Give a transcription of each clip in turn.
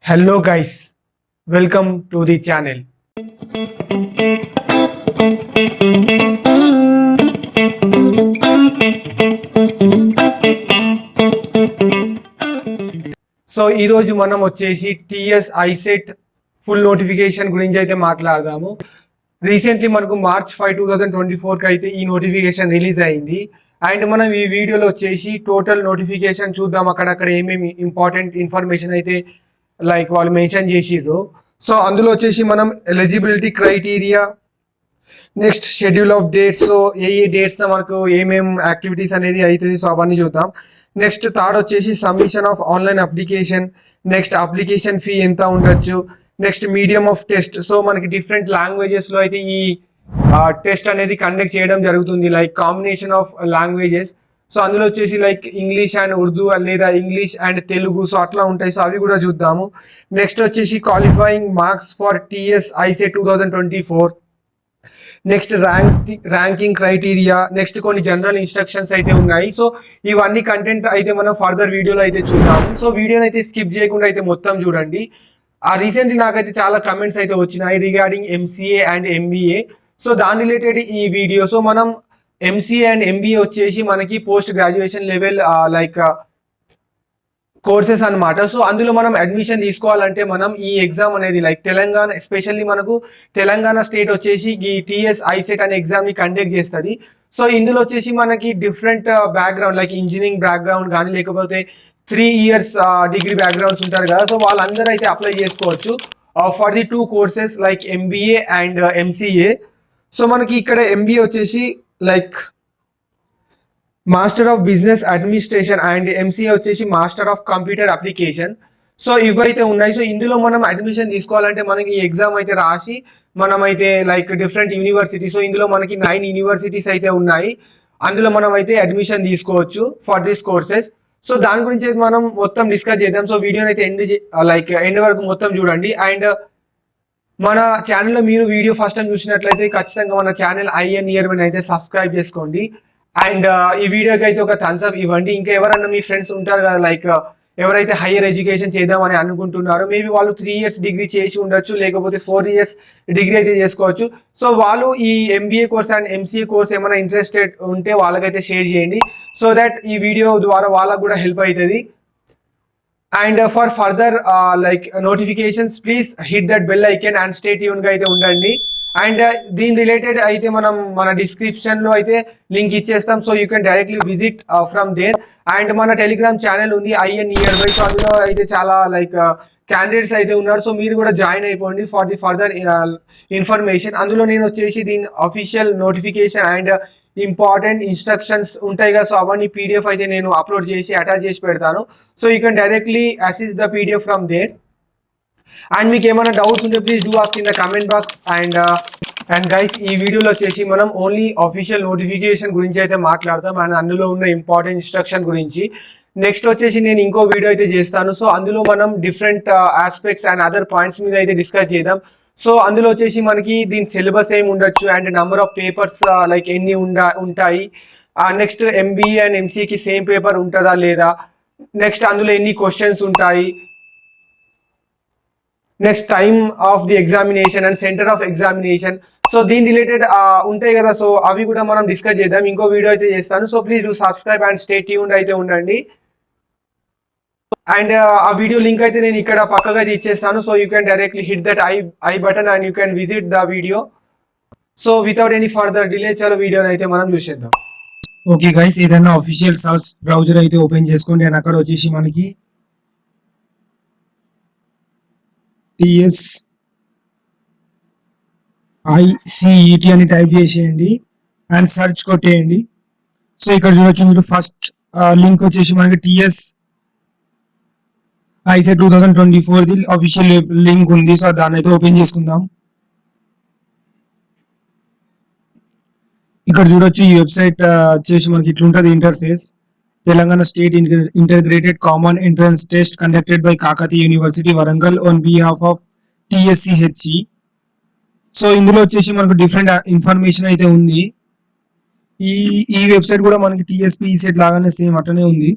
Hello guys, welcome to the channel. So ఈ రోజు మనం వచ్చేసి టిఎస్ ఐసెట్ ఫుల్ నోటిఫికేషన్ గురించి అయితే మాట్లాడదాము. రీసెంట్లీ మనకు మార్చ్ 5, 2024కి అయితే ఈ నోటిఫికేషన్ రిలీజ్ అయింది. అండ్ మనం ఈ వీడియోలో వచ్చేసి టోటల్ నోటిఫికేషన్ చూద్దాం. అక్కడక్కడ ఏమేమి ఇంపార్టెంట్ ఇన్ఫర్మేషన్ అయితే లైక్ వాళ్ళు మెన్షన్ చేసిర్రు. సో అందులో వచ్చేసి మనం eligibility criteria, next schedule of dates, so ఏ డేట్స్న మనకు ఏమేం యాక్టివిటీస్ అనేది అవుతుంది, సో అవన్నీ చూద్దాం. నెక్స్ట్ థర్డ్ వచ్చేసి submission of online application, next application fee ఎంత ఉండొచ్చు, next medium of test. So మనకి డిఫరెంట్ లాంగ్వేజెస్లో అయితే ఈ టెస్ట్ అనేది కండక్ట్ చేయడం జరుగుతుంది, like combination of languages. So అందులో వచ్చేసి లైక్ ఇంగ్లీష్ అండ్ ఉర్దూ లేదా ఇంగ్లీష్ అండ్ తెలుగు, సో అట్లా ఉంటాయి. సో అవి కూడా చూద్దాము. నెక్స్ట్ వచ్చేసి qualifying marks for TS ICET 2024, next ranking criteria, next కొన్ని జనరల్ ఇన్స్ట్రక్షన్స్ అయితే ఉన్నాయి. సో ఇవన్నీ కంటెంట్ అయితే మనం ఫర్దర్ వీడియోలో అయితే చూద్దాము. సో వీడియోని అయితే స్కిప్ చేయకుండా అయితే మొత్తం చూడండి. రీసెంట్లీ నాకైతే చాలా కమెంట్స్ అయితే వచ్చినాయి regarding MCA and MBA. So దాని రిలేటెడ్ ఈ వీడియో. సో మనం ఎంసీఏ అండ్ ఎంబీఏ వచ్చేసి మనకి post graduation level like courses అనమాట. సో అందులో మనం అడ్మిషన్ తీసుకోవాలంటే మనం ఈ ఎగ్జామ్ అనేది లైక్ తెలంగాణ, ఎస్పెషల్లీ మనకు తెలంగాణ స్టేట్ వచ్చేసి ఈ టిఎస్ ఐసెట్ అనే ఎగ్జామ్ని కండక్ట్ చేస్తుంది. సో ఇందులో వచ్చేసి మనకి different background like engineering background కానీ లేకపోతే 3 years డిగ్రీ బ్యాక్గ్రౌండ్స్ ఉంటారు కదా, సో వాళ్ళందరూ అయితే అప్లై చేసుకోవచ్చు for the 2 courses like MBA and MCA. So మనకి ఇక్కడ ఎంబీఏ వచ్చేసి like master of business administration and MCA వచ్చేసి master of computer application. So ఇవైతే ఉన్నాయి. సో ఇందులో మనం అడ్మిషన్ తీసుకోవాలంటే మనకి ఈ ఎగ్జామ్ అయితే రాసి మనమైతే లైక్ డిఫరెంట్ యూనివర్సిటీ, సో ఇందులో మనకి 9 యూనివర్సిటీస్ అయితే ఉన్నాయి, అందులో మనం అయితే అడ్మిషన్ తీసుకోవచ్చు ఫర్ దిస్ కోర్సెస్. సో దాని గురించి అయితే మనం మొత్తం డిస్కస్ చేద్దాం. సో వీడియోని అయితే ఎండ్ వరకు మొత్తం చూడండి. అండ్ మన ఛానల్లో మీరు వీడియో ఫస్ట్ టైం చూసినట్లయితే ఖచ్చితంగా మన ఛానల్ ఐఎన్ ఇయర్మెన్ అయితే సబ్స్క్రైబ్ చేసుకోండి. అండ్ ఈ వీడియోకి అయితే ఒక థమ్స్ అప్ ఇవ్వండి. ఇంకా ఎవరన్నా మీ ఫ్రెండ్స్ ఉంటారు కదా లైక్ ఎవరైతే హైయర్ ఎడ్యుకేషన్ చేద్దామని అనుకుంటున్నారో, మేబీ వాళ్ళు 3 years డిగ్రీ చేసి ఉండొచ్చు, లేకపోతే 4 years డిగ్రీ అయితే చేసుకోవచ్చు. సో వాళ్ళు ఈ MBA course and MCA course ఏమైనా ఇంట్రెస్టెడ్ ఉంటే వాళ్ళకైతే షేర్ చేయండి, సో దట్ ఈ వీడియో ద్వారా వాళ్ళకు కూడా హెల్ప్ అవుతుంది. And for further like notifications please hit that bell icon and stay ట్యూన్గా అయితే ఉండండి. అండ్ దీని రిలేటెడ్ అయితే మనం మన డిస్క్రిప్షన్లో అయితే లింక్ ఇచ్చేస్తాం, so you can directly visit from there. And మన టెలిగ్రామ్ ఛానల్ ఉంది ఐఎన్ నియర్ బై, సో అందులో అయితే చాలా లైక్ క్యాండిడేట్స్ అయితే ఉన్నారు, సో మీరు కూడా జాయిన్ అయిపోండి ఫర్ ది ఫర్దర్ ఇన్ఫర్మేషన్. అందులో నేను వచ్చేసి దీని official notification and important instructions ఉంటాయి కదా, సో అవన్నీ పీడిఎఫ్ అయితే నేను అప్లోడ్ చేసి అటాచ్ చేసి పెడతాను, so you can directly access the PDF from there. And మీకు ఏమైనా డౌట్స్ ఉంటే please do ask in the comment box. And guys ఈ వీడియోలో వచ్చేసి మనం ఓన్లీ అఫీషియల్ నోటిఫికేషన్ గురించి అయితే మాట్లాడతాం అండ్ అందులో ఉన్న ఇంపార్టెంట్ ఇన్స్ట్రక్షన్ గురించి. నెక్స్ట్ వచ్చేసి నేను ఇంకో వీడియో అయితే చేస్తాను, సో అందులో మనం different aspects and other points మీద అయితే డిస్కస్ చేద్దాం. సో అందులో వచ్చేసి మనకి దీని సిలబస్ ఏమి ఉండొచ్చు and number of papers like ఎన్ని ఉంటాయి, నెక్స్ట్ ఎంబీఏ అండ్ ఎంసీఏకి సేమ్ పేపర్ ఉంటుందా లేదా, నెక్స్ట్ అందులో ఎన్ని క్వశ్చన్స్ ఉంటాయి, next time of the examination and centre of examination, so దీని రిలేటెడ్ ఉంటాయి కదా, సో అవి కూడా మనం డిస్కస్ చేద్దాం. ఇంకో వీడియో అయితే చేస్తాను, so please do subscribe and stay tuned అయితే ఉండండి. అండ్ ఆ వీడియో లింక్ అయితే నేను ఇక్కడ పక్కగా అయితే ఇచ్చేస్తాను, so you can directly hit that I button and you can visit the video. So without any further delay చలో వీడియోని అయితే మనం చూసేద్దాం. ఓకే గైస్, ఏదైనా అఫీషియల్ సర్చ్ బ్రౌజర్ అయితే ఓపెన్ చేసుకోండి అండ్ అక్కడ వచ్చేసి మనకి టిఎస్ ఐసిఈటి అని టైప్ చేసేయండి అండ్ సర్చ్ కొట్టేయండి. సో ఇక్కడ చూడొచ్చు మీరు ఫస్ట్ లింక్ వచ్చేసి మనకి TS ICET 2024 the official link ఉంది, సో దాన్ని అయితే ఓపెన్ చేసుకుందాం. ఇక్కడ చూడొచ్చు ఈ వెబ్సైట్ వచ్చేసి మనకి ఇట్లుంటది interface. Telangana state integrated common entrance test conducted by Kakatiya university Warangal on behalf of TSCHC. So ఇందులో వచ్చేసి మనకు డిఫరెంట్ ఇన్ఫర్మేషన్ అయితే ఉంది. ఈ వెబ్సైట్ కూడా మనకి టిఎస్పి సెట్ లాగానే సేమ్ అట్లనే ఉంది.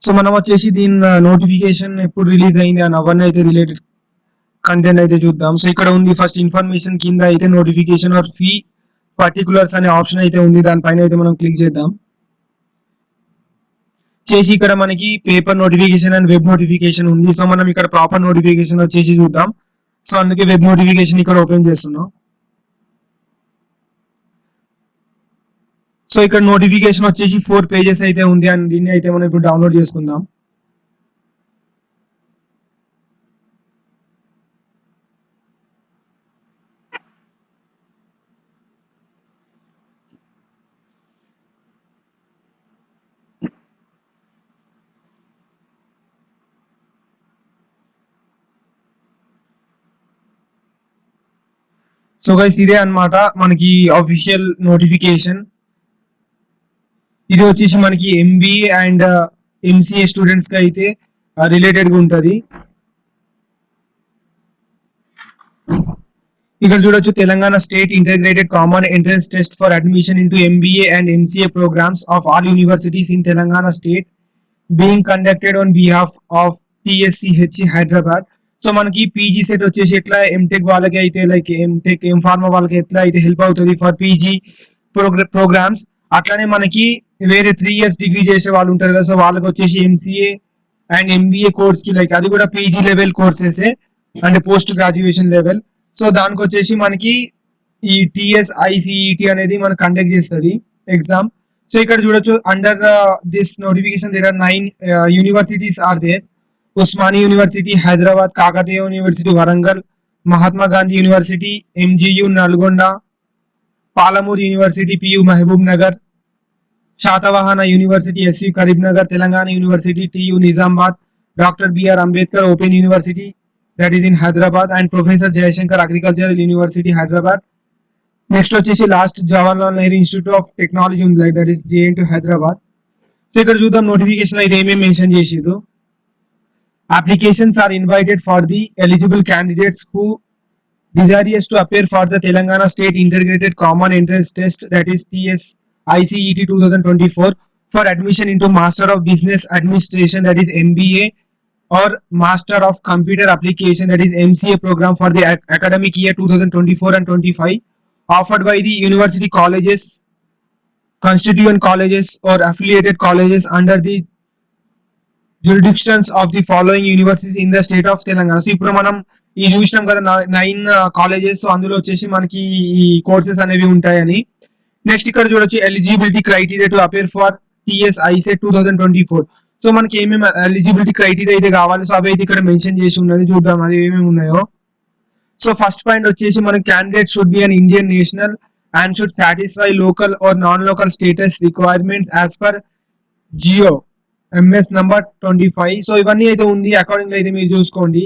సో మనం వచ్చేసి దీని నోటిఫికేషన్ ఎప్పుడు రిలీజ్ అయింది అని అవన్నీ అయితే రిలేటెడ్ కంటెంట్ అయితే చూద్దాం. సో ఇక్కడ ఉంది ఫస్ట్ ఇన్ఫర్మేషన్ కింద అయితే నోటిఫికేషన్ ఆర్ ఫీ పర్టికులర్స్ అనే ఆప్షన్ అయితే ఉంది, దానిపైన అయితే మనం క్లిక్ చేద్దాం. చేసి ఇక్కడ మనకి paper notification and web notification ఉంది. సో మనం ఇక్కడ ప్రాపర్ నోటిఫికేషన్ వచ్చేసి చూద్దాం. సో అందుకే వెబ్ నోటిఫికేషన్ ఇక్కడ ఓపెన్ చేస్తున్నాం. సో ఇక్కడ నోటిఫికేషన్ వచ్చేసి 4 పేజెస్ అయితే ఉంది అండ్ దీన్ని అయితే మనం ఇప్పుడు డౌన్లోడ్ చేసుకుందాం. సో గైస్ ఇదే అన్నమాట మనకి అఫీషియల్ నోటిఫికేషన్. ఇది వచ్చేసి మనకి ఎంబీఏ అండ్ ఎంసీఏ స్టూడెంట్స్ కి అయితే రిలేటెడ్ గా ఉంటది. ఇక్కడ చూడొచ్చు Telangana state integrated common entrance test for admission into MBA and MCA programmes of all universities in Telangana state being conducted on behalf of TSCH Hyderabad. So మనకి పీజీ సెట్ వచ్చేసి ఎట్లా MTech వాళ్ళకి అయితే లైక్ ఎంటెక్ ఎం ఫార్మా వాళ్ళకి ఎట్లా అయితే హెల్ప్ అవుతుంది for PG programmes, అట్లానే మనకి వేరే 3 years డిగ్రీ చేసే వాళ్ళు ఉంటారు కదా, సో వాళ్ళకి వచ్చేసి ఎంసీఏ అండ్ ఎంబీఏ కోర్స్ కి లైక్ అది కూడా పీజీ లెవెల్ కోర్సెస్ అంటే పోస్ట్ గ్రాడ్యుయేషన్ లెవెల్. సో దానికి వచ్చేసి మనకి ఈ టిఎస్ఐసిఈటి అనేది మనకు కండక్ట్ చేస్తుంది ఎగ్జామ్. సో ఇక్కడ చూడొచ్చు under this notification there are 9 universities are there. Osmania university Hyderabad, Kakatiya university Warangal, Mahatma Gandhi university MGU Nalgonda, Palamuru university PU Mahabubnagar, Satavahana university SU Karimnagar, Telangana university TU Nizamabad, doctor BR Ambedkar open university that is in Hyderabad and professor Jayashankar agricultural university Hyderabad. Next వచ్చేసి last Jawaharlal Nehru institute of technology ఉంది like that is JNT Hyderabad. So ఇక్కడ చూద్దాం notification అయితే ఏమేమి mention చేసిరు. Applications are invited for the eligible candidates who desirous to appear for the Telangana State Integrated Common Entrance Test that is TSICET 2024 for admission into Master of Business Administration that is MBA or Master of Computer Application that is MCA program for the academic year 2024 and 25 offered by the university colleges, constituent colleges or affiliated colleges under the jurisdictions of the following universities in the state of Telangana. So ఇప్పుడు మనం ఈ చూసినాం కదా 9 colleges, అందులో వచ్చేసి మనకి ఈ courses అనేవి ఉంటాయని. నెక్స్ట్ ఇక్కడ చూడొచ్చు eligibility criteria to appear for TSICET 2024. So మనకి ఏమేమి ఎలిజిబిలిటీ క్రైటీరియా అయితే కావాలి, సో అవి అయితే ఇక్కడ మెన్షన్ చేసి ఉన్నది, చూద్దాం అది ఏమేమి ఉన్నాయో. సో ఫస్ట్ పాయింట్ వచ్చేసి మన candidate should be an Indian national and should satisfy local are non local status requirements as per GO MS number 25. So ఇవన్నీ అయితే ఉంది అకార్డింగ్ అయితే మీరు చూసుకోండి.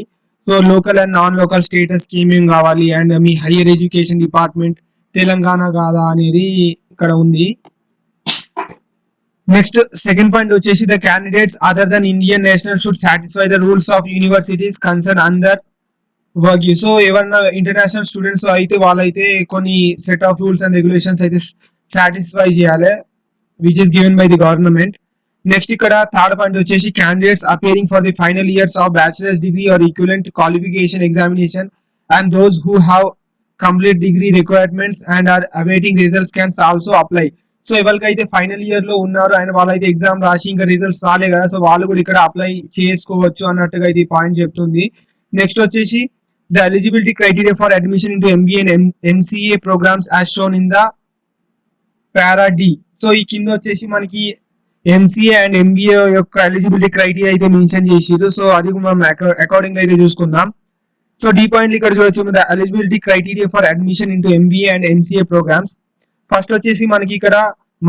So local and non local status కి ఏమేమి కావాలి and me higher education department Telangana కాదా అనేది ఇక్కడ ఉంది. నెక్స్ట్ సెకండ్ పాయింట్ వచ్చేసి the candidates other than Indian national should satisfy the rules of universities concern under work. So ఎవరన్నా ఇంటర్నేషనల్ స్టూడెంట్స్ అయితే వాళ్ళైతే కొన్ని set of rules and regulations అయితే సాటిస్ఫై చేయాలి which is given by the government. Next ఇక్కడ third point వచ్చేసి candidates appearing for the final years of bachelor's degree or equivalent qualification examination and those who have complete degree requirements and are awaiting results can also apply. So ఎవరికైతే final year లో ఉన్నారు and వాళ్ళైతే exam రాసి ఇంకా results రాలే కదా, so వాళ్ళు కూడా ఇక్కడ అప్లై చేసుకోవచ్చు అన్నట్టుగా ఇది పాయింట్ చెప్తుంది. నెక్స్ట్ వచ్చేసి the eligibility criteria for admission into MBA and MCA programmes as shown in the para D. So ఈ కింద వచ్చేసి మనకి ఎంసీఏ అండ్ ఎంబీఏ యొక్క ఎలిజిబిలిటీ క్రైటీరియా అయితే మెన్షన్ చేసిరు. సో అది మనం అకార్డింగ్ అయితే చూసుకుందాం. సో డి పాయింట్లు ఇక్కడ చూడొచ్చు the eligibility criteria for admission into MBA and MCA programmes. First వచ్చేసి మనకి ఇక్కడ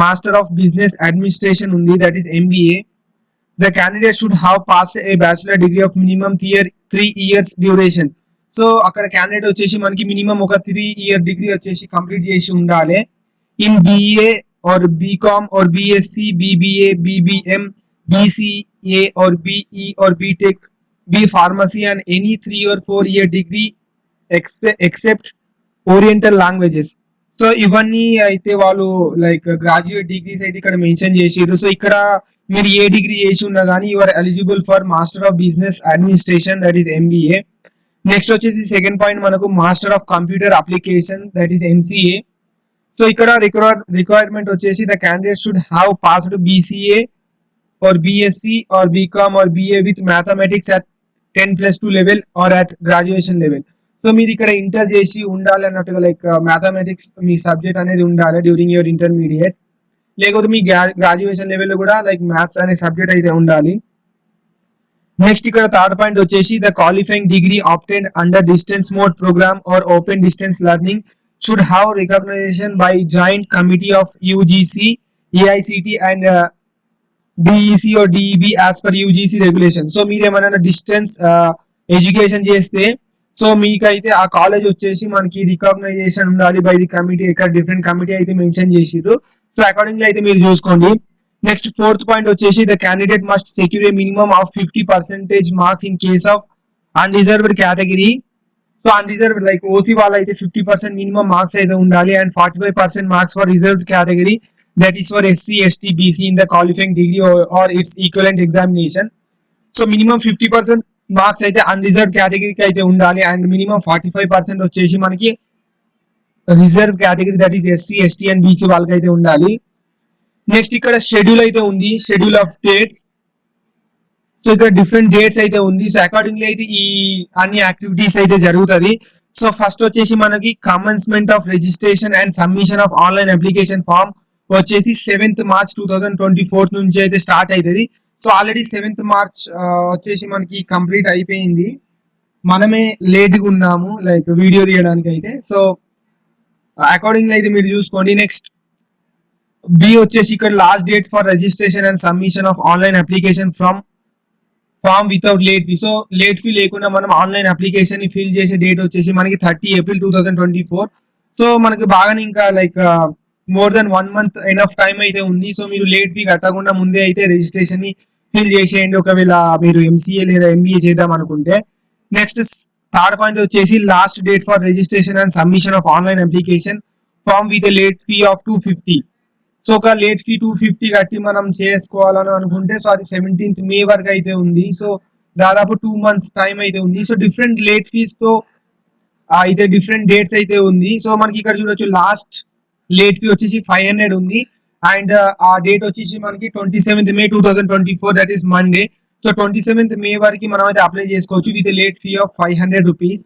మాస్టర్ ఆఫ్ బిజినెస్ అడ్మినిస్ట్రేషన్ ఉంది that is MBA. The candidate should have passed a bachelor degree of minimum 3 years duration. So అక్కడ candidate వచ్చేసి మనకి minimum ఒక 3 year degree వచ్చేసి complete చేసి ఉండాలి in BA or BCom or BSc, BBA, BBM, BCA or BE or BTech, B Pharmacy and any 3 or 4 year degree except Oriental languages. So ఇవన్నీ అయితే వాళ్ళు లైక్ గ్రాడ్యుయేట్ డిగ్రీస్ అయితే ఇక్కడ mention చేసిరు. So ఇక్కడ మీరు ఏ డిగ్రీ చేసి ఉన్నా కానీ you are eligible for master of business administration, that is MBA. Next వచ్చేసి సెకండ్ పాయింట్ మనకు master of computer application, that is MCA. So ఇక్కడ రిక్వైర్మెంట్ వచ్చేసి the candidate should have passed BCA or BSc or BCom or BA with mathematics at 10+2 level or at graduation level. So మీరు ఇక్కడ inter చేసి ఉండాలి అన్నట్టుగా, like mathematics మీ subject అనేది ఉండాలి during your intermediate, లేకపోతే మీ గ్రాడ్యుయేషన్ లెవెల్లో కూడా లైక్ మ్యాథ్స్ అనే సబ్జెక్ట్ అయితే ఉండాలి. నెక్స్ట్ ఇక్కడ థర్డ్ పాయింట్ వచ్చేసి the qualifying degree obtained under distance mode programme or open distance learning should have recognition by joint committee of UGC, AICT and DEC or DEB as per UGC regulation. So మీరు ఏమైనా distance education చేస్తే so మీకైతే ఆ college వచ్చేసి మనకి recognition ఉండాలి by the committee. ఇక్కడ different committee అయితే మెన్షన్ చేసిరు. సో అకార్డింగ్లీ అయితే మీరు చూసుకోండి. నెక్స్ట్ ఫోర్త్ పాయింట్ వచ్చేసి the candidate must secure A minimum of 50% marks in case of unreserved category. So unreserved like OC వాళ్ళు అయితే 50% మినిమం మార్క్స్ అయితే ఉండాలి and 45% marks for reserved category, that is for SC, ST, BC in the qualifying degree or its equivalent examination. So minimum 50% marks అయితే unreserved కేటగిరీకి అయితే ఉండాలి and minimum 45% వచ్చేసి మనకి reserve category, that is SC, ST and BC వాళ్ళకి అయితే ఉండాలి. Next ఇక్కడ షెడ్యూల్ అయితే ఉంది, షెడ్యూల్ ఆఫ్ డేట్స్. సో ఇక్కడ డిఫరెంట్ డేట్స్ అయితే ఉంది. సో అకార్డింగ్లీ అయితే ఈ అన్ని యాక్టివిటీస్ అయితే జరుగుతుంది. సో ఫస్ట్ వచ్చేసి మనకి commencement of registration and submission of online application form వచ్చేసి 7th March 2024 నుంచి అయితే స్టార్ట్ అవుతుంది. సో ఆల్రెడీ 7th March వచ్చేసి మనకి కంప్లీట్ అయిపోయింది. మనమే లేట్గా ఉన్నాము లైక్ వీడియో తీయడానికి అయితే. సో అకార్డింగ్లీ అయితే మీరు చూసుకోండి. నెక్స్ట్ బి వచ్చేసి ఇక్కడ last date for registration and submission of online application from form without late fee. So late fee లేకుండా మనం ఆన్లైన్ అప్లికేషన్ ని ఫిల్ చేసే డేట్ వచ్చేసి మనకి 30 April 2024. సో మనకి బాగానే ఇంకా like more than 1 month enough time అయితే ఉంది. సో మీరు లేట్ ఫీ కట్టకుండా ముందే అయితే రిజిస్ట్రేషన్ ని ఫిల్ చేసేయండి ఒకవేళ మీరు MCA లేదా MBA చేద్దాం అనుకుంటే. నెక్స్ట్ థర్డ్ పాయింట్ వచ్చేసి last date for registration and submission of online application form with late fee of 250. So ఒక లేట్ ఫీ 250 కట్టి మనం చేసుకోవాలని అనుకుంటే సో అది 17th May వరకు అయితే ఉంది. సో దాదాపు 2 months టైం అయితే ఉంది. సో డిఫరెంట్ లేట్ ఫీస్ తో అయితే డిఫరెంట్ డేట్స్ అయితే ఉంది. సో మనకి ఇక్కడ చూడొచ్చు లాస్ట్ లేట్ ఫీ వచ్చేసి 500 ఉంది అండ్ ఆ డేట్ వచ్చేసి మనకి 27th May 2024, that is Monday. So 27th May వరకు మనం అయితే అప్లై చేసుకోవచ్చు with late fee of 500 rupees.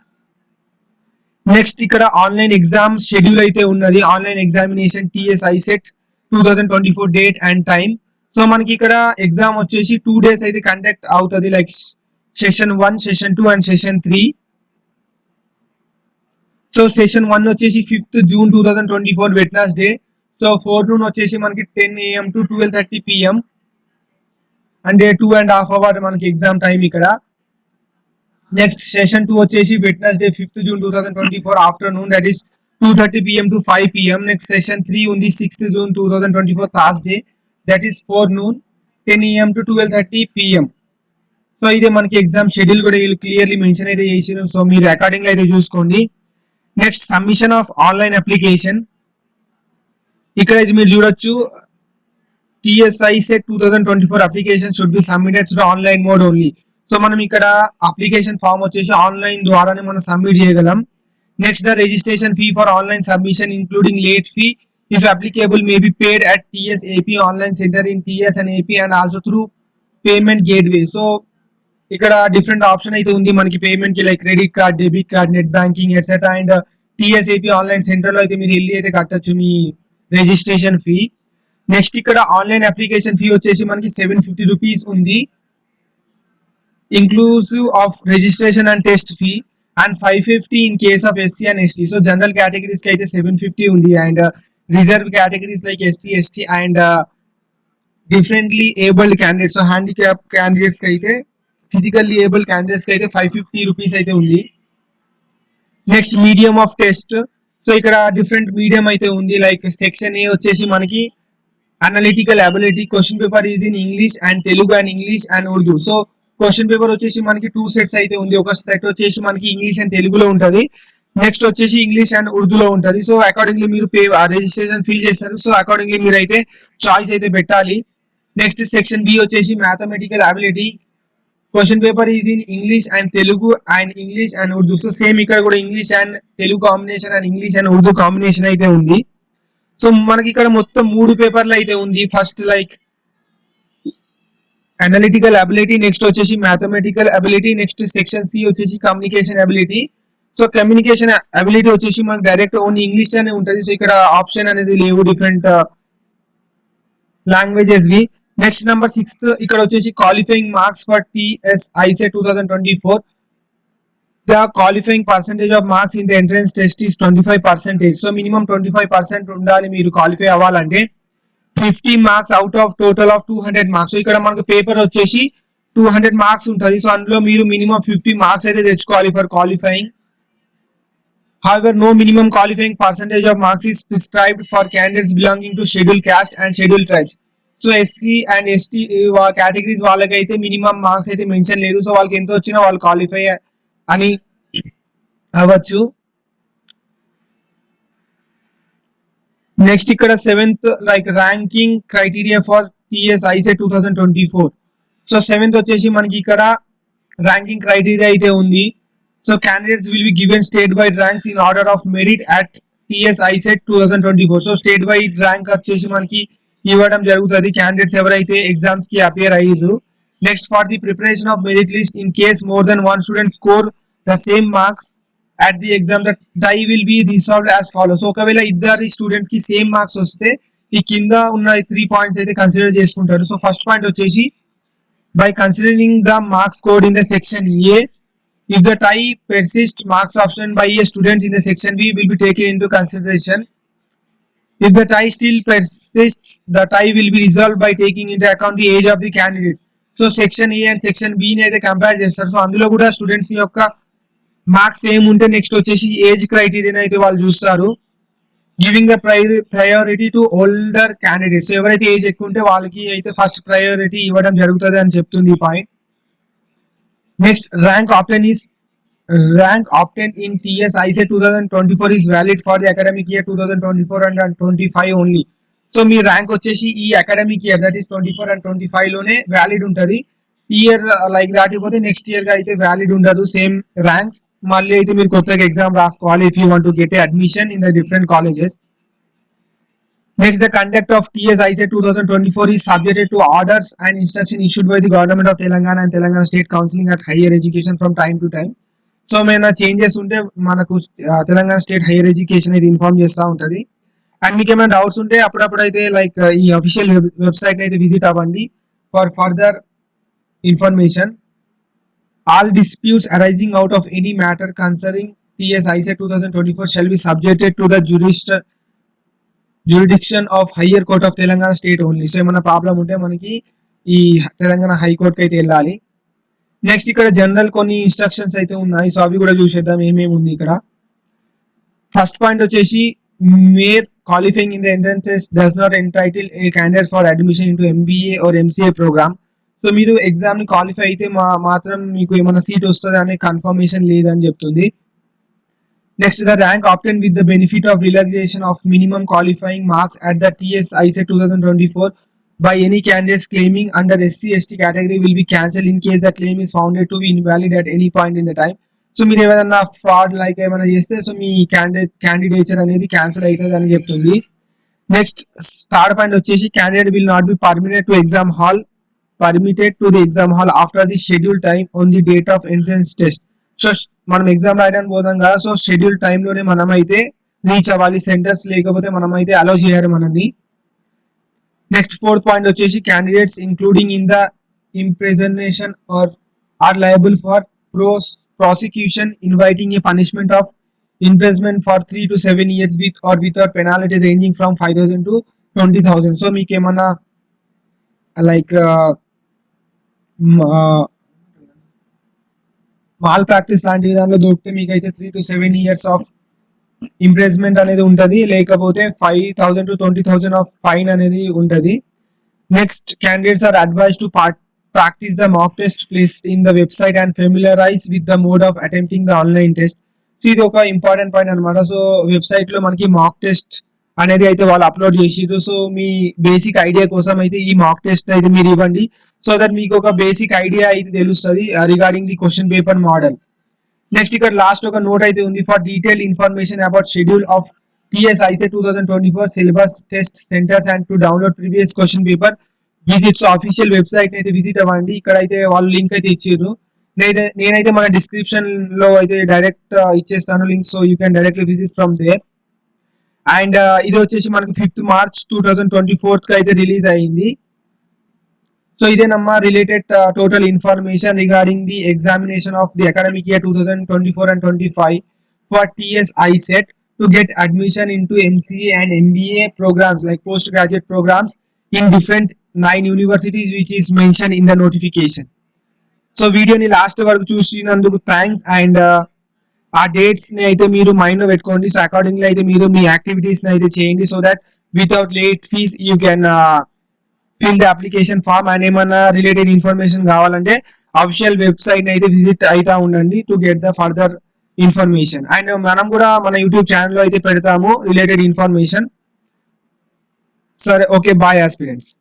Next ఇక్కడ ఆన్లైన్ ఎగ్జామ్ షెడ్యూల్ అయితే ఉన్నది. Online examination TS ICET 2024 date and time. So మనకి ఇక్కడ ఎగ్జామ్ వచ్చేసి 2 days అయితే కండక్ట్ అవుతుంది, like session 1, session 2 and session 3. So session 1 వచ్చేసి 5th June 2024 Wednesday. So forenoon వచ్చేసి మనకి 10 AM to 12:30 PM అంటే 2.5 hours మనకి ఎగ్జామ్ టైం ఇక్కడ. నెక్స్ట్ సెషన్ 2 వచ్చేసి Wednesday 5th June 2024 afternoon, that is 2:30 PM to 5 PM. Next session 3 ఉంది 6th June 2024 Thursday, that is forenoon 10 AM to 12:30 PM. So ఇదే మనకి exam schedule కూడా వీళ్ళు clearly mention అయితే చేసారు. సో మీరు అకార్డింగ్ అయితే చూసుకోండి. Next submission of online application. ఇక్కడ మీరు చూడొచ్చు TS ICET 2024 application should be submitted to online mode only. So మనం ఇక్కడ అప్లికేషన్ ఫామ్ వచ్చేసి ఆన్లైన్ ద్వారానే మనం సబ్మిట్ చేయగలం. Next the registration fee for online submission including late fee if applicable may be paid at TS AP online centre in TS and AP and also through payment gateway. So ఇక్కడ different option అయితే ఉంది మనకి payment కి, like credit card, debit card, net banking etcetera. And TS AP online centre లో అయితే మీరు వెళ్ళి అయితే కట్టొచ్చు మీ రిజిస్ట్రేషన్ ఫీ. నెక్స్ట్ ఇక్కడ ఆన్లైన్ అప్లికేషన్ ఫీ వచ్చేసి మనకి 750 రూపీస్ ఉంది inclusive of registration and test fee and 550 in case of SC and ST. So general categories కి అయితే 750 ఉంది and reserve categories like SC, ST and differently abled candidates, so handicap candidates కి అయితే, physically abled candidates కి అయితే 550 rupees అయితే ఉంది. Next medium of test. So ఇక్కడ డిఫరెంట్ మీడియం అయితే ఉంది, లైక్ సెక్షన్ A వచ్చేసి మనకి analytical ability, question paper is in English and Telugu and English and Urdu. So question paper వచ్చేసి మనకి 2 sets అయితే ఉంది. ఒక సెట్ వచ్చేసి మనకి ఇంగ్లీష్ అండ్ తెలుగులో ఉంటది, నెక్స్ట్ వచ్చేసి ఇంగ్లీష్ అండ్ ఉర్దూలో ఉంటది. సో అకార్డింగ్లీ మీరు రిజిస్ట్రేషన్ ఫిల్ చేస్తారు. సో అకార్డింగ్లీ మీరు అయితే చాయిస్ అయితే పెట్టాలి. నెక్స్ట్ సెక్షన్ బి వచ్చేసి mathematical ability. Question paper is in English and Telugu and English and Urdu. So same ఇక్కడ కూడా English and Telugu combination and English and Urdu combination అయితే ఉంది. సో మనకి ఇక్కడ మొత్తం 3 పేపర్లు అయితే ఉంది. First like analytical ability, next వచ్చేసి mathematical ability, next section C వచ్చేసి communication ability. So communication ability వచ్చేసి మనకు డైరెక్ట్ ఓన్లీ ఇంగ్లీష్ అనే ఉంటుంది. సో ఇక్కడ ఆప్షన్ అనేది లేవు డిఫరెంట్ లాంగ్వేజెస్ వి. నెక్స్ట్ నెంబర్ 6th ఇక్కడ వచ్చేసి qualifying marks for TSISET 2024. The qualifying percentage of marks in the entrance test is 25%. So minimum 25% ఉండాలి మీరు క్వాలిఫై అవ్వాలంటే. 50 marks out of total of 200 marks. So ఇక్కడ మనకు పేపర్ వచ్చేసి 200 మార్క్స్ ఉంటుంది. So అందులో మీరు మినిమం 50 మార్క్స్ అయితే తెచ్చుకోవాలి for qualifying. However, no minimum qualifying percentage of marks is prescribed for candidates belonging to scheduled caste and scheduled tribes. So SC and ST categories వాళ్ళకైతే minimum marks అయితే mention లేదు. So వాళ్ళకి ఎంత వచ్చినా వాళ్ళు qualify అని అవ్వచ్చు. నెక్స్ట్ ఇక్కడ 7th like ranking criteria for TSISET 2024. So 7th వచ్చేసి మనకి ఇక్కడ ర్యాంకింగ్ క్రైటీరియా అయితే ఉంది. So candidates will be given state-wide ranks in order of merit at TSISET 2024. So state-wide rank వచ్చేసి మనకి ఇవ్వడం జరుగుతుంది క్యాండిడేట్స్ ఎవరైతే ఎగ్జామ్స్ కి అపియర్ అయ్యారు. Next for the preparation of merit list in case more than one student score the same marks at the exam the tie will be resolved as follows. ఒకవేళ ఇద్దరు students కి same marks వస్తే ఈ కింద ఉన్న 3 points అయితే consider చేసుకుంటారు. So first point వచ్చేసి by considering the marks scored in the section A, if the tie persists, marks obtained by a student in the section B will be taken into consideration. If the tie still persists, the tie will be resolved by taking into account the age of the candidate. So section A and section B ని అయితే compare చేస్తారు. So అందులో కూడా students యొక్క marks same ఉంటే next వచ్చేసి age criteria అయితే వాళ్ళు చూస్తారు. Giving the priority to older candidates. ఎవరైతే ఏజ్ ఎక్కువ ఉంటే వాళ్ళకి అయితే ఫస్ట్ ప్రయారిటీ ఇవ్వడం జరుగుతుంది అని చెప్తుంది ఈ point. Next, rank obtained in TSISET 2024 is valid for the academic year 2024 and 25 only. So me rank వచ్చేసి ఈ academic year that is 24 and 25 లోనే వ్యాలిడ్ ఉంటుంది. ఇయర్ లైక్ దాటిపోతే నెక్స్ట్ ఇయర్ గా అయితే వ్యాలిడ్ ఉండదు సేమ్ ర్యాంక్స్. మళ్ళీ అయితే మీరు కొత్తగా ఎగ్జామ్ రాసుకోవాలి if you want to get admission in the different colleges. Next, the conduct of TSISET 2024 is subjected to orders and instruction issued by the government of Telangana and Telangana State Council at Higher Education from time to time. So ఏమైనా changes ఉంటే మనకు Telangana state higher education అయితే inform చేస్తూ ఉంటుంది. And మీకు ఏమైనా doubts ఉంటే అప్పుడప్పుడు అయితే లైక్ ఈ అఫీషియల్ వెబ్సైట్ అయితే విజిట్ అవ్వండి for further information. All disputes arising out of any matter concerning TSISET 2024 shall be subjected to the jurisdiction of higher court of Telangana state only. So ఏమైనా problem ఉంటే మనకి ఈ తెలంగాణ హైకోర్టుకి అయితే వెళ్ళాలి. నెక్స్ట్ ఇక్కడ జనరల్ కొన్ని ఇన్స్ట్రక్షన్స్ అయితే ఉన్నాయి. సో అవి కూడా చూసేద్దాం ఏమేమి ఉంది ఇక్కడ. ఫస్ట్ పాయింట్ వచ్చేసి Meyer qualifying in the entrance test does not entitle a candidate for admission into MBA or MCA program. So మీరు ఎగ్జామ్ ని క్వాలిఫై అయితే మాత్రం మీకు ఏమైనా సీట్ వస్తుంది అనే కన్ఫర్మేషన్ లేదని చెప్తుంది. Next, the rank obtained with the benefit of relaxation of minimum qualifying marks at the TSISET 2024 by any candidates claiming under SC/ST category will be cancelled in case the claim is found to be invalid at any point in the time. So మీరు ఏమైనా fraud like ఏమైనా చేస్తే so మీ candidature అనేది cancel అవుతుంది అని చెప్తుంది. Next third point వచ్చేసి candidate will not be permitted to the exam hall after the schedule time on the date of entrance test. So మనం ఎగ్జామ్ రాయడానికి పోదాం కదా, సో షెడ్యూల్ టైంలోనే మనం అయితే రీచ్ అవ్వాలి సెంటర్స్, లేకపోతే మనం అయితే అలౌ చేయాలి మనల్ని. నెక్స్ట్ ఫోర్త్ పాయింట్ వచ్చేసి candidates including in the imprisonment or liable for prosecution inviting a punishment of imprisonment for 3 to 7 years with or without penalty ranging from 5,000 to 20,000. So మీకు ఏమన్నా like mall practice లాంటి విధానంలో దొరికితే మీకు అయితే 3 to 7 years of imprisonment అనేది ఉంటుంది, లేకపోతే 5,000 to 20,000 ఆఫ్ ఫైన్ అనేది ఉంటుంది. Next candidates are advised to practice the mock test placed in the website and familiarize with the mode of attempting the online test. So ఇది ఒక important point అనమాట. So website లో మనకి mock test అనేది అయితే వాళ్ళు అప్లోడ్ చేసిర్రు. So మీ basic idea కోసం అయితే ఈ మాక్ టెస్ట్ అయితే మీరు ఇవ్వండి, సో దట్ మీకు ఒక బేసిక్ ఐడియా అయితే తెలుస్తుంది regarding the question paper model. Next ఇక్కడ లాస్ట్ ఒక నోట్ అయితే ఉంది, for detail information about schedule of TS ICET 2024 syllabus test centres and to download previous question paper visit. So official website అయితే visit అవ్వండి. ఇక్కడ అయితే వాళ్ళు లింక్ అయితే ఇచ్చిర్రు. నేనైతే మన డిస్క్రిప్షన్ లో అయితే డైరెక్ట్ ఇచ్చేస్తాను link, so you can directly visit from there. And ఇది వచ్చేసి మనకి 5th March 2024 కి అయితే రిలీజ్ అయింది. సో ఇదేనమ్మా related total information regarding the examination of the academic year 2024 and 25 for TS ICET to get admission into MCA and MBA programs like postgraduate programs in different 9 universities which is mentioned in the notification. So వీడియోని last వరకు చూసినందుకు thanks. And ఆ dates ని అయితే మీరు mind లో పెట్టుకోండి. So accordingly అయితే మీరు మీ యాక్టివిటీస్ ని అయితే చేయండి, so that without late fees you can fill the application form. And ఏమన్నా రిలేటెడ్ ఇన్ఫర్మేషన్ కావాలంటే అఫిషియల్ వెబ్సైట్ అయితే విజిట్ అవుతా ఉండండి to get the further information. And మనం కూడా మన యూట్యూబ్ ఛానల్లో అయితే పెడతాము రిలేటెడ్ ఇన్ఫర్మేషన్. సరే, ఓకే, బాయ్ ఆస్పిరెంట్స్.